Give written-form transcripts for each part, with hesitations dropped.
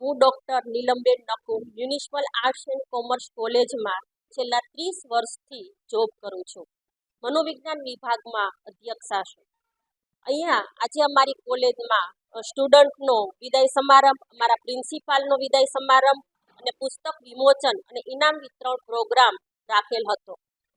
હું doctor Neelamben Nakum municipal arts and commerce કોલેજમાં છેલ્લા 30 વર્ષથી જોબ કરું છું. મનોવિજ્ઞાન વિભાગમાં અધ્યક્ષા છું. અહીંયા આજે અમારી કોલેજમાં સ્ટુડન્ટનો વિદાય સમારંભ, અમારા પ્રિન્સિપાલનો વિદાય સમારંભ અને પુસ્તક વિમોચન અને ઇનામ વિતરણ પ્રોગ્રામ રાખેલ હતો.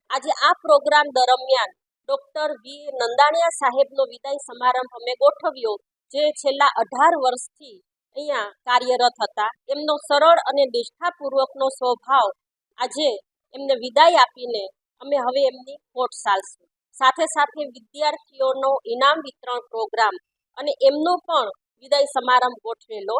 આજે આ પ્રોગ્રામ દરમિયાન ડૉક્ટર વી નંદાણીયા સાહેબનો વિદાય સમારંભ અમે ગોઠવ્યો, જે છેલ્લા 18 વર્ષથી અહીંયા કાર્યરત હતા. એમનો સરળ અને નિષ્ઠાપૂર્વકનો સ્વભાવ આજે એમને વિદાય આપીને અમે હવે એમની ખોટ સાલશું. સાથે સાથે વિદ્યાર્થીઓનો ઇનામ વિતરણ પ્રોગ્રામ અને એમનો પણ વિદાય સમારંભ ગોઠવેલો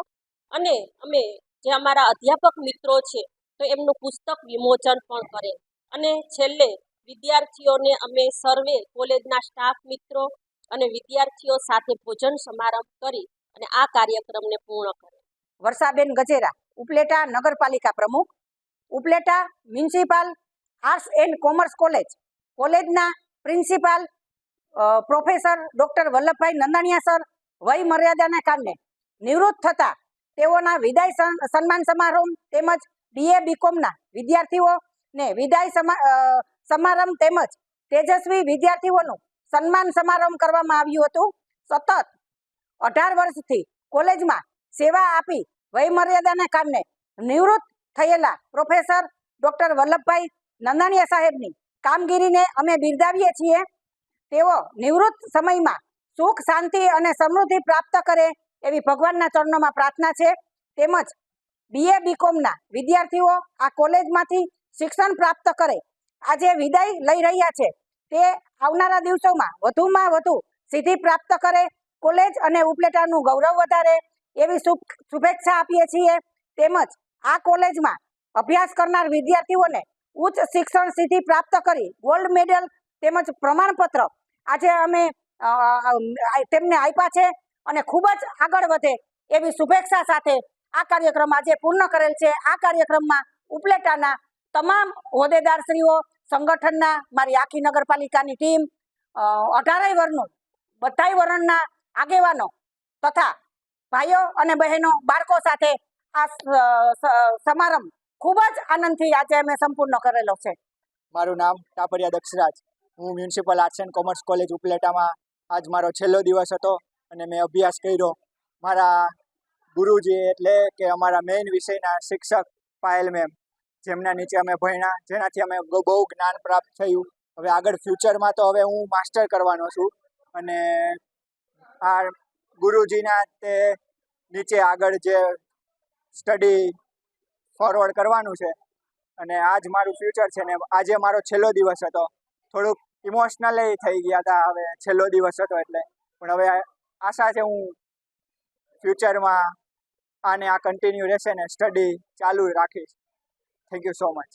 અને અમે જે અમારા અધ્યાપક મિત્રો છે તો એમનું પુસ્તક વિમોચન પણ કરે અને છેલ્લે વિદ્યાર્થીઓને અમે સર્વે કોલેજના સ્ટાફ મિત્રો અને વિદ્યાર્થીઓ સાથે ભોજન સમારંભ કરી અને આ કાર્યક્રમને પૂર્ણ કરે. વર્ષાબેન ગજેરા, ઉપલેટા નગરપાલિકા પ્રમુખ, Upleta municipal arts and commerce કોલેજના principal professor doctor Vallabhbhai Nandaniya sir વય મર્યાદાના કારણે નિવૃત્ત થતા તેઓના વિદાય સન્માન સમારોહ તેમજ BA BComના વિદ્યાર્થીઓને વિદાય સમારંભ તેમજ તેજસ્વી વિદ્યાર્થીઓનું સન્માન સમારંભ કરવામાં આવ્યું હતું. સતત 18 વર્ષથી કોલેજમાં સેવા આપી વયમર્યાદાના કારણે નિવૃત્ત થયેલા પ્રોફેસર ડૉક્ટર વલ્લભભાઈ નંદાણીયા સાહેબની કામગીરીને અમે બિરદાવીએ છીએ. તેઓ નિવૃત્ત સમયમાં સુખ, શાંતિ અને સમૃદ્ધિ પ્રાપ્ત કરે એવી ભગવાનના ચરણોમાં પ્રાર્થના છે. તેમજ BA BComના વિદ્યાર્થીઓ આ કોલેજમાંથી શિક્ષણ પ્રાપ્ત કરે આજે વિદાય લઈ રહ્યા છે તે આવનારા દિવસોમાં વધુમાં વધુ સિદ્ધિ પ્રાપ્ત કરે, કોલેજ અને ઉપલેટાનું ગૌરવ વધારે એવી શુભેચ્છા આપીએ છીએ. તેમજ આ કોલેજમાં અભ્યાસ કરનાર વિદ્યાર્થીઓને ઉચ્ચ શિક્ષણ સિદ્ધિ પ્રાપ્ત કરી ગોલ્ડ મેડલ તેમજ પ્રમાણપત્ર આજે અમે તેમને આપ્યા છે અને ખૂબ જ આગળ વધે એવી શુભેચ્છા સાથે આ કાર્યક્રમ આજે પૂર્ણ કરેલ છે. આ કાર્યક્રમમાં ઉપલેટાના તમામ હોદ્દેદારશ્રીઓ, સંગઠનના, મારી આખી નગરપાલિકાની ટીમ, 18 વર્ણનું બધાય વર્ણના આગેવાનો તથા ભાઈઓ અને બહેનો, બાળકો સાથે આ સમારંભ ખૂબ જ આનંદથી આજે અમે સંપૂર્ણ કરેલો છે. મારું નામ ટાપરિયા દક્ષરાજ. હું municipal arts and commerce college ઉપલેટામાં આજ મારો છેલ્લો દિવસ હતો અને મેં અભ્યાસ કર્યો. મારા ગુરુજી એટલે કે અમારા મેઇન વિષયના શિક્ષક પાયલ મેમ, જેમના નીચે અમે ભણ્યા, જેનાથી અમે બહુ જ્ઞાન પ્રાપ્ત થયું. હવે આગળ ફ્યુચરમાં તો હવે હું માસ્ટર કરવાનો છું અને આ ગુરુજીના તે નીચે આગળ જે સ્ટડી ફોરવર્ડ કરવાનું છે અને આ જ મારું ફ્યુચર છે. ને આજે મારો છેલ્લો દિવસ હતો. થોડુંક ઇમોશનલી થઈ ગયા હતા હવે છેલ્લો દિવસ હતો એટલે, પણ હવે આશા છે હું ફ્યુચરમાં આ કન્ટિન્યુ રહેશે ને સ્ટડી ચાલુ રાખીશ. Thank you so much.